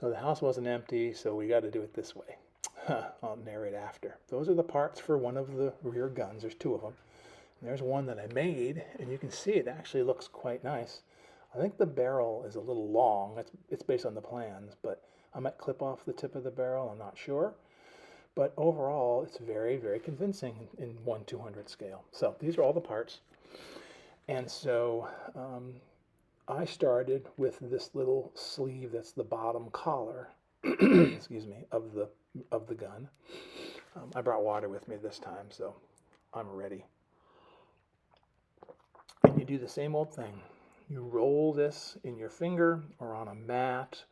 So the house wasn't empty, so we got to do it this way. I'll narrate after. Those are the parts for one of the rear guns. There's two of them. And there's one that I made, and you can see it actually looks quite nice. I think the barrel is a little long. It's based on the plans, but I might clip off the tip of the barrel. I'm not sure. But overall, it's very, very convincing in 1/200 scale. So these are all the parts. And so I started with this little sleeve that's the bottom collar, excuse me, of the gun. I brought water with me this time, so I'm ready. And you do the same old thing. You roll this in your finger or on a mat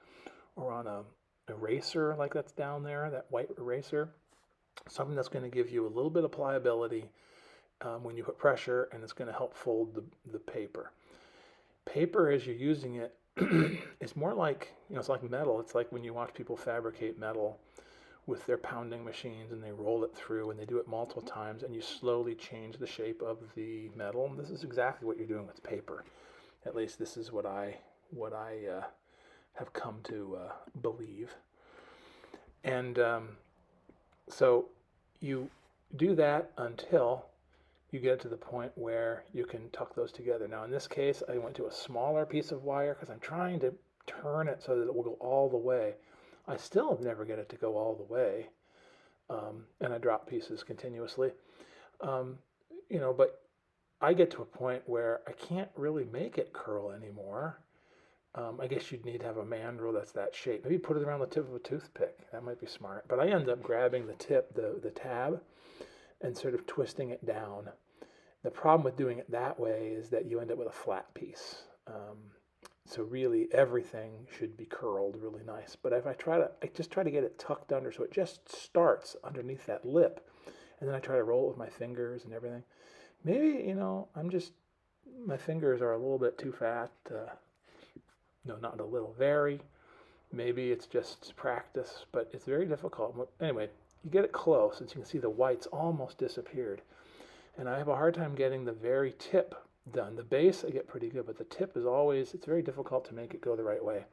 or on a eraser like that's down there, that white eraser. Something that's going to give you a little bit of pliability when you put pressure, and it's going to help fold the paper. Paper, as you're using it, it's more like, it's like metal. It's like when you watch people fabricate metal with their pounding machines and they roll it through and they do it multiple times and you slowly change the shape of the metal. And this is exactly what you're doing with paper. At least this is what I have come to believe. And so you do that until you get to the point where you can tuck those together. Now in this case, I went to a smaller piece of wire because I'm trying to turn it so that it will go all the way. I still never get it to go all the way, and I drop pieces continuously. But I get to a point where I can't really make it curl anymore. I guess you'd need to have a mandrel that's that shape. Maybe put it around the tip of a toothpick. That might be smart. But I end up grabbing the tip, the tab, and sort of twisting it down. The problem with doing it that way is that you end up with a flat piece. So really everything should be curled really nice. But if I just try to get it tucked under so it just starts underneath that lip. And then I try to roll it with my fingers and everything. Maybe, my fingers are a little bit too fat. No, not a little, very. Maybe it's just practice, but it's very difficult. Anyway, you get it close, and you can see the whites almost disappeared. And I have a hard time getting the very tip done. The base I get pretty good, but the tip is it's very difficult to make it go the right way.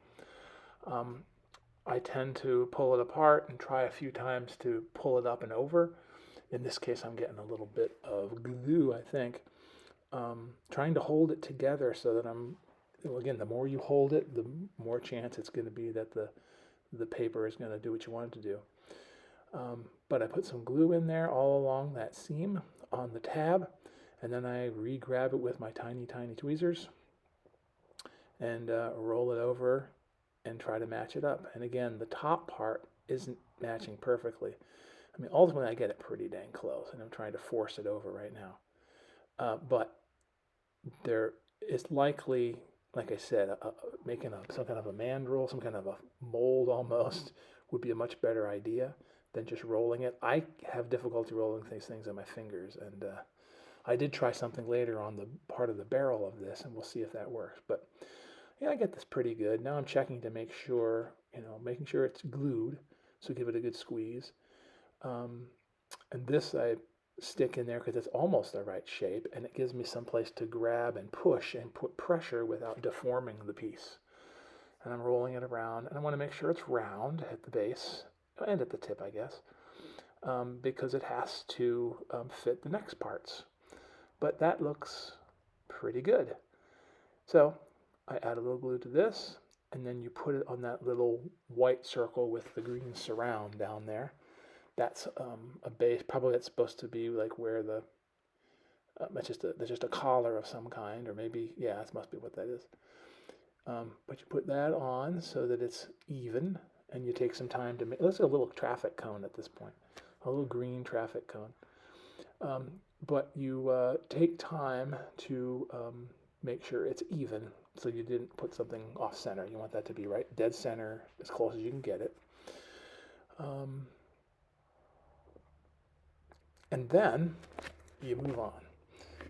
I tend to pull it apart and try a few times to pull it up and over. In this case, I'm getting a little bit of glue, I think. Trying to hold it together so that again, the more you hold it, the more chance it's going to be that the paper is going to do what you want it to do. But I put some glue in there all along that seam on the tab, and then I re-grab it with my tiny, tiny tweezers and roll it over and try to match it up. And again, the top part isn't matching perfectly. I mean, ultimately I get it pretty dang close, and I'm trying to force it over right now. But there is likely, like I said, making some kind of a mandrel, some kind of a mold almost, would be a much better idea than just rolling it. I have difficulty rolling these things on my fingers, and I did try something later on the part of the barrel of this, and we'll see if that works. But yeah, I get this pretty good. Now I'm checking to make sure, making sure it's glued, so give it a good squeeze. And this I stick in there because it's almost the right shape, and it gives me some place to grab and push and put pressure without deforming the piece. And I'm rolling it around, and I want to make sure it's round at the base and at the tip, I guess, because it has to fit the next parts. But that looks pretty good. So I add a little glue to this, and then you put it on that little white circle with the green surround down there. That's a base. Probably that's supposed to be like where there's just a collar of some kind, or maybe, yeah, that must be what that is. But you put that on so that it's even, and you take some time to make. Let's do a little traffic cone at this point, a little green traffic cone. But you take time to make sure it's even, so you didn't put something off center. You want that to be right dead center, as close as you can get it. And then you move on.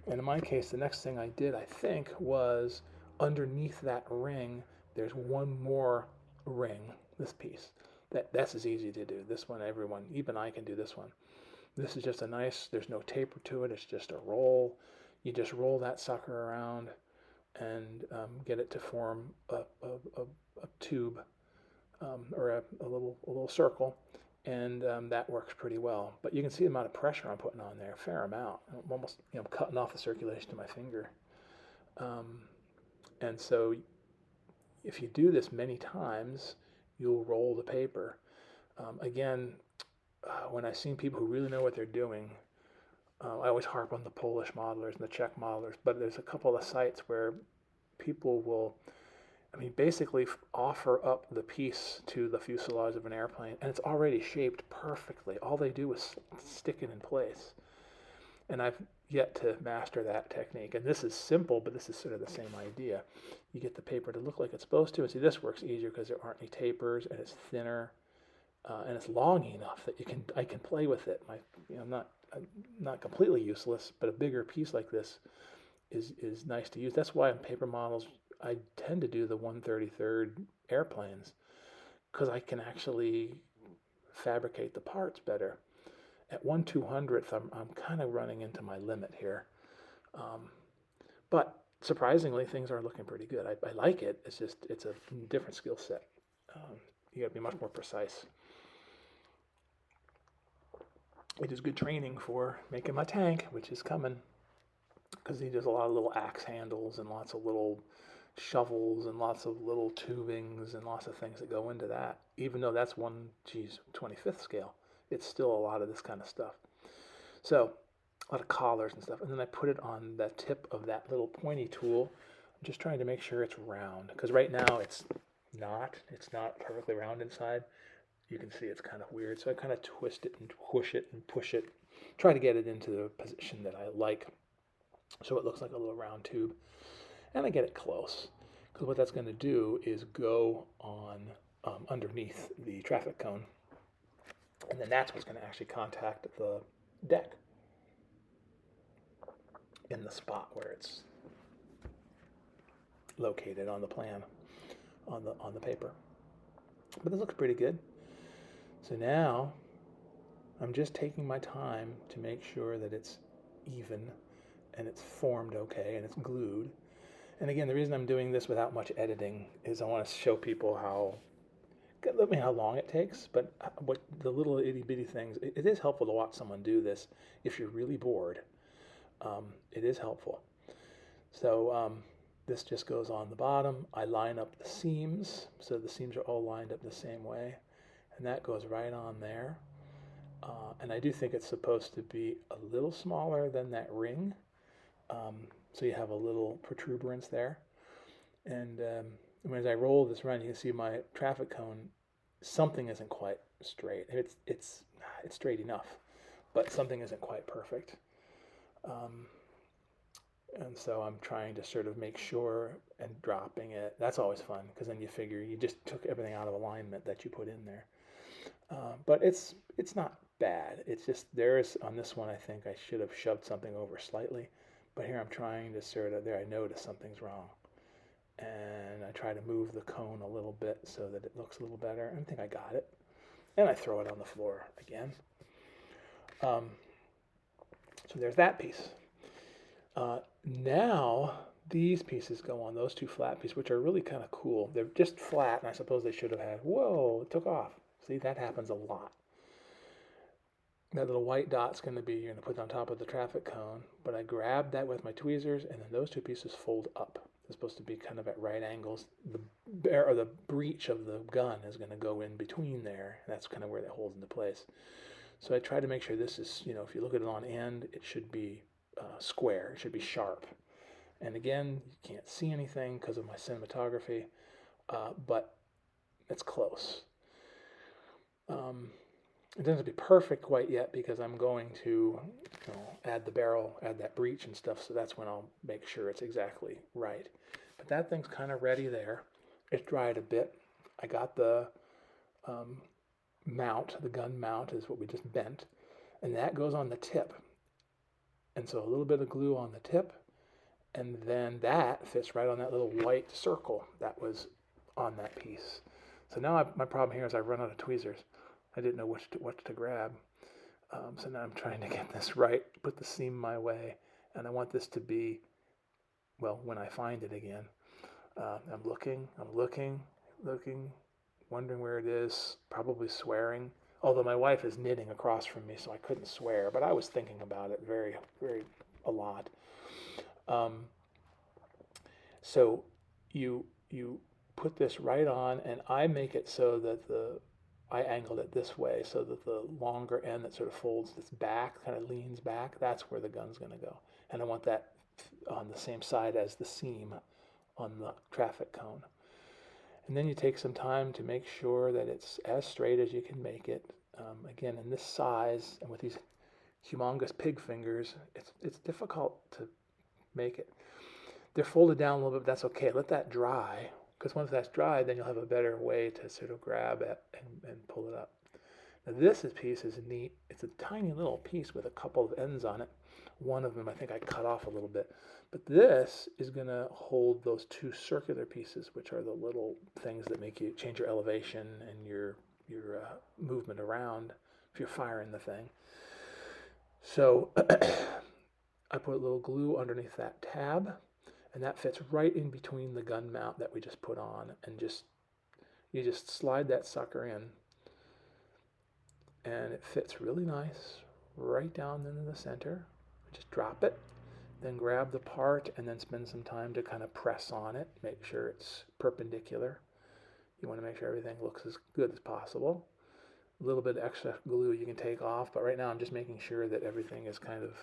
And in my case, the next thing I did, I think, was underneath that ring, there's one more ring, this piece. That's as easy to do. This one, everyone, even I can do this one. This is just there's no taper to it, it's just a roll. You just roll that sucker around and get it to form a tube or a little circle, and that works pretty well. But you can see the amount of pressure I'm putting on there, a fair amount. I'm almost cutting off the circulation to my finger. Um, and so if you do this many times, you'll roll the paper. Again, when I've seen people who really know what they're doing, I always harp on the Polish modelers and the Czech modelers, but there's a couple of sites where people will, basically offer up the piece to the fuselage of an airplane, and it's already shaped perfectly. All they do is stick it in place. And I've yet to master that technique. And this is simple, but this is sort of the same idea. You get the paper to look like it's supposed to, and see, this works easier because there aren't any tapers, and it's thinner, and it's long enough that I can play with it. I'm not completely useless, but a bigger piece like this is nice to use. That's why on paper models I tend to do the 1/33rd airplanes, because I can actually fabricate the parts better. At 1/200th, I'm kind of running into my limit here. But surprisingly, things are looking pretty good. I like it. It's a different skill set. You got to be much more precise. It is good training for making my tank, which is coming, because he does a lot of little axe handles and lots of little shovels and lots of little tubings and lots of things that go into that. Even though that's 25th scale, it's still a lot of this kind of stuff. So a lot of collars and stuff. And then I put it on the tip of that little pointy tool. I'm just trying to make sure it's round, because right now it's not perfectly round inside. You can see it's kind of weird. So I kind of twist it and push it and push it, try to get it into the position that I like, so it looks like a little round tube. And I get it close, because what that's going to do is go on underneath the traffic cone, and then that's what's going to actually contact the deck in the spot where it's located on the plan, on the paper. But this looks pretty good. So now I'm just taking my time to make sure that it's even and it's formed okay and it's glued. And again, the reason I'm doing this without much editing is I want to show people how long it takes, but what the little itty bitty things, it is helpful to watch someone do this if you're really bored. It is helpful. So this just goes on the bottom. I line up the seams, so the seams are all lined up the same way, and that goes right on there. And I do think it's supposed to be a little smaller than that ring, so you have a little protuberance there. And as I roll this around, you can see my traffic cone, something isn't quite straight. It's straight enough, but something isn't quite perfect. And so I'm trying to sort of make sure and dropping it. That's always fun, because then you figure you just took everything out of alignment that you put in there. But it's not bad. It's just on this one, I think I should have shoved something over slightly. But here I'm trying to I notice something's wrong. And I try to move the cone a little bit so that it looks a little better. I think I got it. And I throw it on the floor again. So there's that piece. Now these pieces go on, those two flat pieces, which are really kind of cool. They're just flat, and I suppose they should have had, whoa, it took off. See, that happens a lot. That little white dot's going to be, you're going to put on top of the traffic cone, but I grabbed that with my tweezers, and then those two pieces fold up. They're supposed to be kind of at right angles. The breech of the gun is going to go in between there, and that's kind of where that holds into place. So I try to make sure this is, if you look at it on end, it should be square, it should be sharp. And again, you can't see anything because of my cinematography, but it's close. It doesn't have to be perfect quite yet, because I'm going to add the barrel, add that breech and stuff, so that's when I'll make sure it's exactly right. But that thing's kind of ready there. It's dried a bit. I got the mount, the gun mount is what we just bent, and that goes on the tip. And so a little bit of glue on the tip, and then that fits right on that little white circle that was on that piece. So now my problem here is I've run out of tweezers. I didn't know what to grab. So now I'm trying to get this right, put the seam my way, and I want this to be, well, when I find it again, I'm looking, wondering where it is, probably swearing. Although my wife is knitting across from me, so I couldn't swear, but I was thinking about it very, very a lot. Um, so you put this right on, and I make it so that I angled it this way so that the longer end that sort of folds its back, kind of leans back, that's where the gun's going to go. And I want that on the same side as the seam on the traffic cone. And then you take some time to make sure that it's as straight as you can make it. Again, in this size and with these humongous pig fingers, it's difficult to make it. They're folded down a little bit, but that's okay. Let that dry, because once that's dry, then you'll have a better way to sort of grab it and pull it up. Now this piece is neat. It's a tiny little piece with a couple of ends on it. One of them I think I cut off a little bit. But this is going to hold those two circular pieces, which are the little things that make you change your elevation and your movement around if you're firing the thing. So I put a little glue underneath that tab, and that fits right in between the gun mount that we just put on, and you just slide that sucker in, and it fits really nice right down into the center. Just drop it, then grab the part, and then spend some time to kind of press on it, make sure it's perpendicular. You want to make sure everything looks as good as possible. A little bit of extra glue you can take off, but right now I'm just making sure that everything is kind of,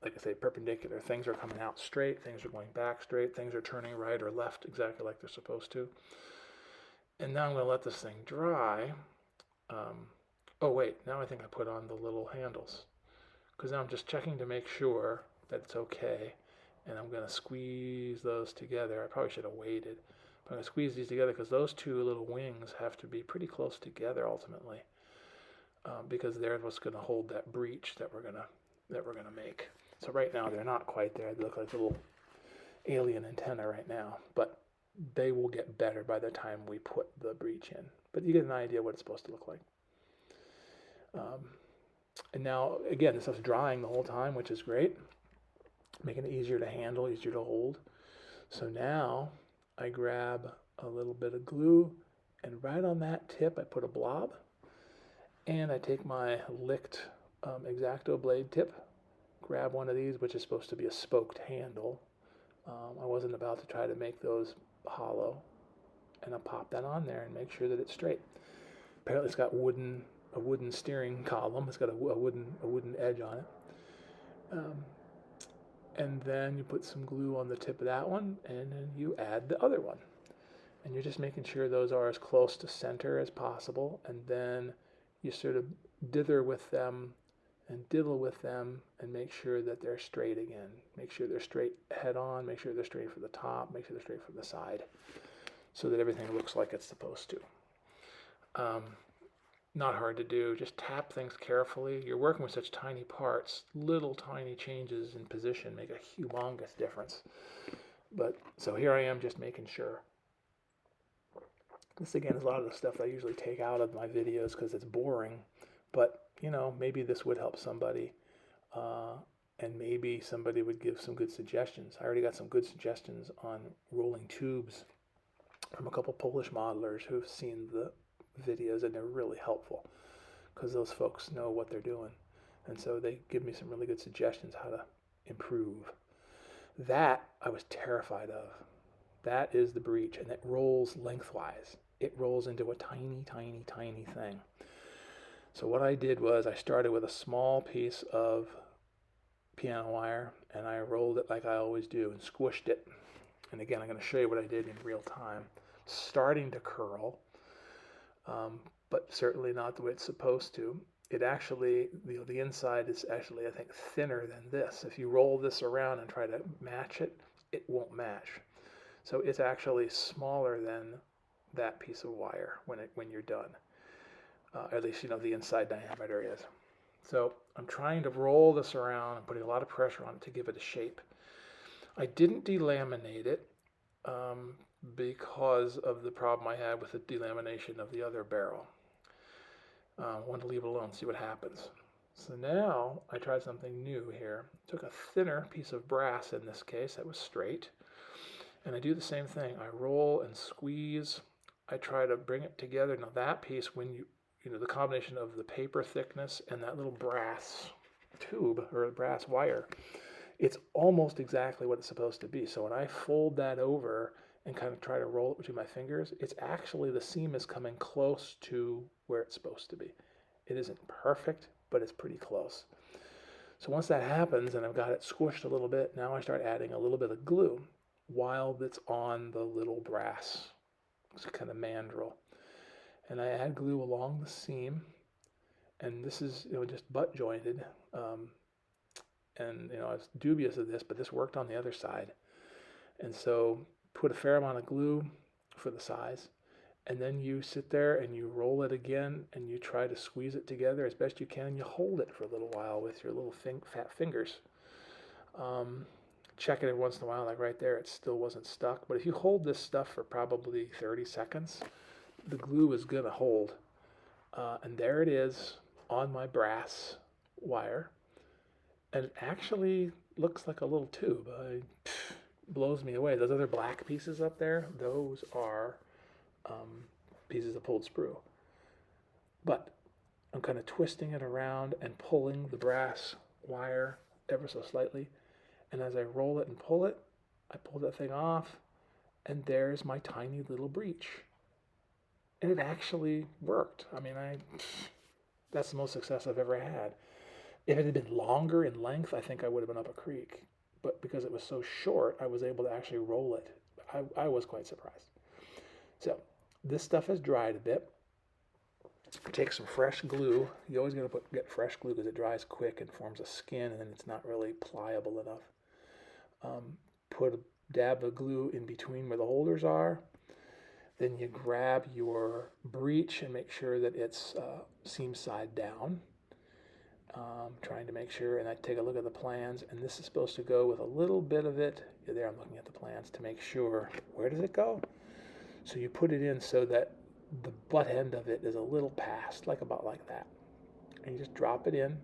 like I say, perpendicular. Things are coming out straight, things are going back straight, things are turning right or left exactly like they're supposed to. And now I'm going to let this thing dry. Oh wait, now I think I put on the little handles, because now I'm just checking to make sure that it's okay, and I'm going to squeeze those together. I probably should have waited, but I'm going to squeeze these together because those two little wings have to be pretty close together ultimately, because they're what's going to hold that breech that we're going to make. So right now they're not quite there. They look like little alien antenna right now, but they will get better by the time we put the breech in. But you get an idea what it's supposed to look like. And now, again, this stuff's drying the whole time, which is great, making it easier to handle, easier to hold. So now I grab a little bit of glue, and right on that tip I put a blob, and I take my licked X-Acto blade tip, grab one of these, which is supposed to be a spoked handle. I wasn't about to try to make those hollow, and I'll pop that on there and make sure that it's straight. Apparently it's got a wooden steering column. It's got a wooden edge on it. And then you put some glue on the tip of that one, and then you add the other one. And you're just making sure those are as close to center as possible, and then you sort of dither with them and diddle with them and make sure that they're straight again. Make sure they're straight head on, make sure they're straight from the top, make sure they're straight from the side, so that everything looks like it's supposed to. Not hard to do. Just tap things carefully. You're working with such tiny parts. Little tiny changes in position make a humongous difference. But so here I am just making sure. This again is a lot of the stuff I usually take out of my videos because it's boring. But maybe this would help somebody. And maybe somebody would give some good suggestions. I already got some good suggestions on rolling tubes from a couple Polish modelers who've seen the videos, and they're really helpful because those folks know what they're doing, and so they give me some really good suggestions how to improve. That I was terrified of. That is the breech, and it rolls lengthwise. It rolls into a tiny thing. So what I did was I started with a small piece of piano wire, and I rolled it like I always do and squished it. And again, I'm going to show you what I did in real time. Starting to curl, but certainly not the way it's supposed to. It actually, the inside is actually, I think, thinner than this. If you roll this around and try to match it, it won't match. So it's actually smaller than that piece of wire when you're done. At least, the inside diameter is. So I'm trying to roll this around and putting a lot of pressure on it to give it a shape. I didn't delaminate it because of the problem I had with the delamination of the other barrel. I wanted to leave it alone, see what happens. So now I tried something new here. Took a thinner piece of brass in this case that was straight, and I do the same thing. I roll and squeeze I try to bring it together. Now that piece, when the combination of the paper thickness and that little brass tube or brass wire, it's almost exactly what it's supposed to be. So when I fold that over and kind of try to roll it between my fingers, it's actually, the seam is coming close to where it's supposed to be. It isn't perfect, but it's pretty close. So once that happens and I've got it squished a little bit, now I start adding a little bit of glue while it's on the little brass kind of mandrel. And I add glue along the seam, and this is just butt jointed. And I was dubious of this, but this worked on the other side. And so put a fair amount of glue for the size, and then you sit there and you roll it again and you try to squeeze it together as best you can, and you hold it for a little while with your little fat fingers. Check it every once in a while, like right there, it still wasn't stuck. But if you hold this stuff for probably 30 seconds, the glue is going to hold. And there it is on my brass wire. And it actually looks like a little tube. Blows me away. Those other black pieces up there, those are pieces of pulled sprue. But I'm kind of twisting it around and pulling the brass wire ever so slightly. And as I roll it and pull it, I pull that thing off, and there's my tiny little breech. And it actually worked. I mean, that's the most success I've ever had. If it had been longer in length, I think I would have been up a creek. But because it was so short, I was able to actually roll it. I was quite surprised. So this stuff has dried a bit. Take some fresh glue. You always got to get fresh glue because it dries quick and forms a skin, and then it's not really pliable enough. Put a dab of glue in between where the holders are. Then you grab your breech and make sure that it's seam side down. Trying to make sure, and I take a look at the plans, and this is supposed to go with a little bit of it. There, I'm looking at the plans to make sure, where does it go? So you put it in so that the butt end of it is a little past, about like that. And you just drop it in,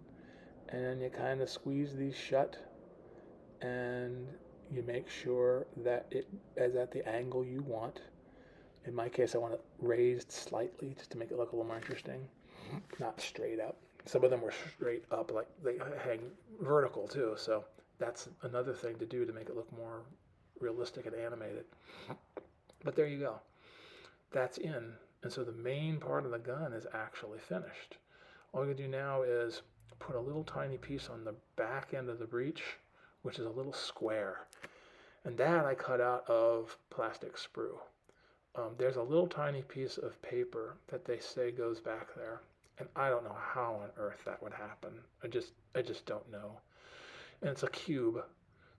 and then you kind of squeeze these shut, and you make sure that it is at the angle you want. In my case, I want it raised slightly just to make it look a little more interesting, not straight up. Some of them were straight up, like they hang vertical too. So that's another thing to do to make it look more realistic and animated. But there you go. That's in. And so the main part of the gun is actually finished. All you do now is put a little tiny piece on the back end of the breech, which is a little square. And that I cut out of plastic sprue. There's a little tiny piece of paper that they say goes back there. And I don't know how on earth that would happen. I just don't know. And it's a cube.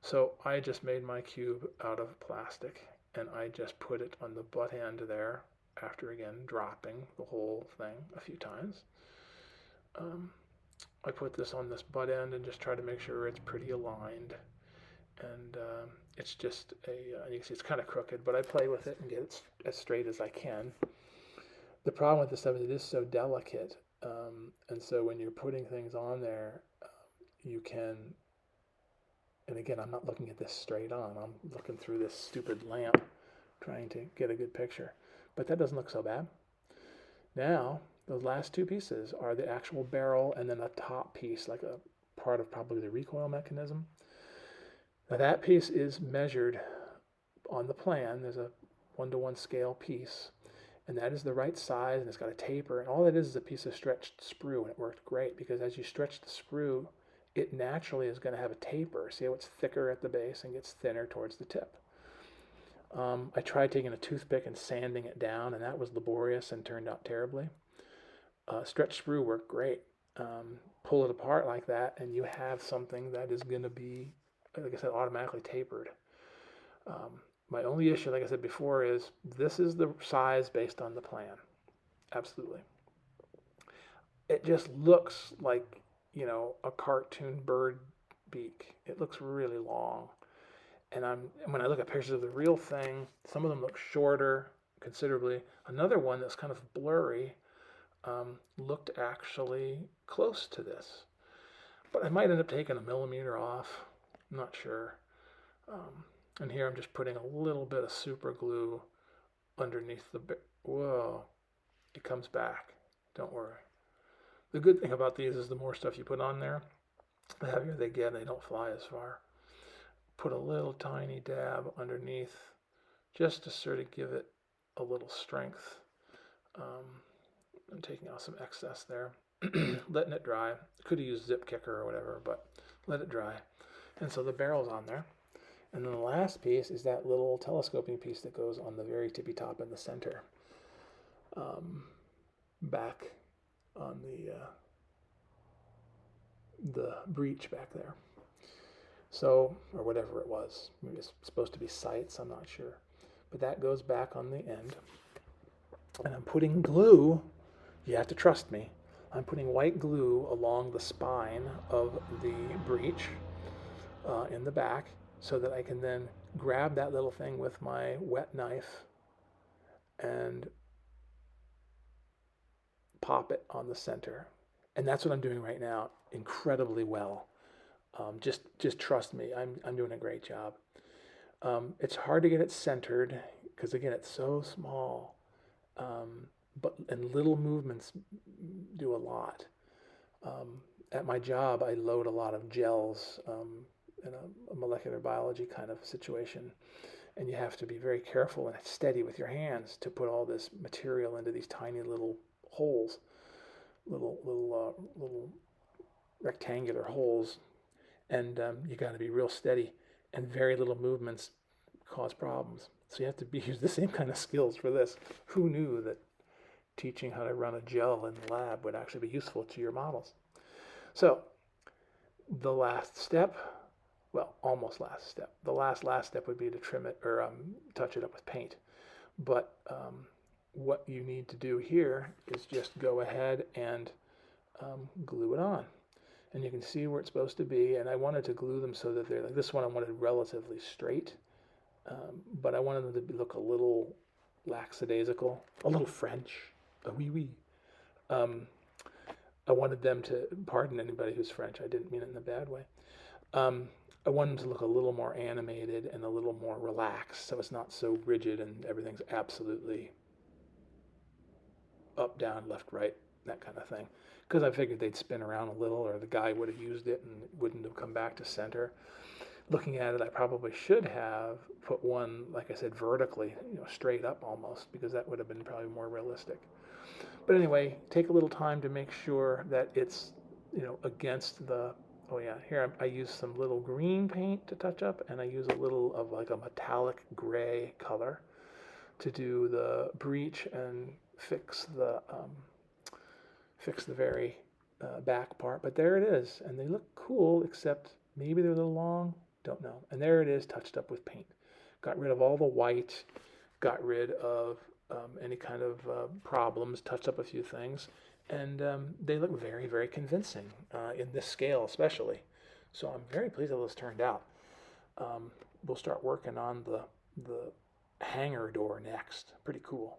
So I just made my cube out of plastic, and I just put it on the butt end there, after again dropping the whole thing a few times. I put this on this butt end and just try to make sure it's pretty aligned. And it's just you can see it's kind of crooked, but I play with it and get it as straight as I can. The problem with this stuff is it is so delicate. And so when you're putting things on there, you can, and again, I'm not looking at this straight on. I'm looking through this stupid lamp trying to get a good picture. But that doesn't look so bad. Now, those last two pieces are the actual barrel and then a top piece, like a part of probably the recoil mechanism. Now that piece is measured on the plan. There's a 1-to-1 scale piece. And that is the right size, and it's got a taper, and all it is a piece of stretched sprue, and it worked great because as you stretch the sprue, it naturally is going to have a taper. See how it's thicker at the base and gets thinner towards the tip. I tried taking a toothpick and sanding it down, and that was laborious and turned out terribly. Stretched sprue worked great. Pull it apart like that, and you have something that is going to be, like I said, automatically tapered. My only issue, like I said before, is this is the size based on the plan. Absolutely. It just looks like, a cartoon bird beak. It looks really long. And when I look at pictures of the real thing, some of them look shorter considerably. Another one that's kind of blurry looked actually close to this. But I might end up taking a millimeter off. I'm not sure. And here I'm just putting a little bit of super glue underneath the, whoa, it comes back. Don't worry. The good thing about these is the more stuff you put on there, the heavier they get and they don't fly as far. Put a little tiny dab underneath just to sort of give it a little strength. I'm taking out some excess there, letting it dry. Could have used zip kicker or whatever, but let it dry. And so the barrel's on there. And then the last piece is that little telescoping piece that goes on the very tippy top in the center, back on the breech back there. So, or whatever it was. Maybe it's supposed to be sights, I'm not sure. But that goes back on the end. And I'm putting glue, you have to trust me, I'm putting white glue along the spine of the breech in the back so that I can then grab that little thing with my wet knife and pop it on the center. And that's what I'm doing right now incredibly well. Just trust me, I'm doing a great job. It's hard to get it centered because again, it's so small. And little movements do a lot. At my job, I load a lot of gels in a molecular biology kind of situation. And you have to be very careful and steady with your hands to put all this material into these tiny little holes, little rectangular holes. And you got to be real steady, and very little movements cause problems. So you have to use the same kind of skills for this. Who knew that teaching how to run a gel in the lab would actually be useful to your models? So the last step, well, almost last step. The last step would be to trim it or touch it up with paint. But what you need to do here is just go ahead and glue it on. And you can see where it's supposed to be. And I wanted to glue them so that they're like this one. I wanted relatively straight, but I wanted them to look a little lackadaisical, a little French, a wee wee. I wanted them to, pardon anybody who's French, I didn't mean it in a bad way. I wanted them to look a little more animated and a little more relaxed, so it's not so rigid and everything's absolutely up, down, left, right, that kind of thing. Because I figured they'd spin around a little, or the guy would have used it and it wouldn't have come back to center. Looking at it, I probably should have put one, like I said, vertically, straight up almost, because that would have been probably more realistic. But anyway, take a little time to make sure that it's, against the, oh yeah, here I use some little green paint to touch up, and I use a little of like a metallic gray color to do the breech and fix the very back part. But there it is, and they look cool, except maybe they're a little long, don't know. And there it is, touched up with paint. Got rid of all the white, got rid of any kind of problems, touched up a few things, and they look very, very convincing in this scale especially. So I'm very pleased how this turned out. We'll start working on the hangar door next. Pretty cool.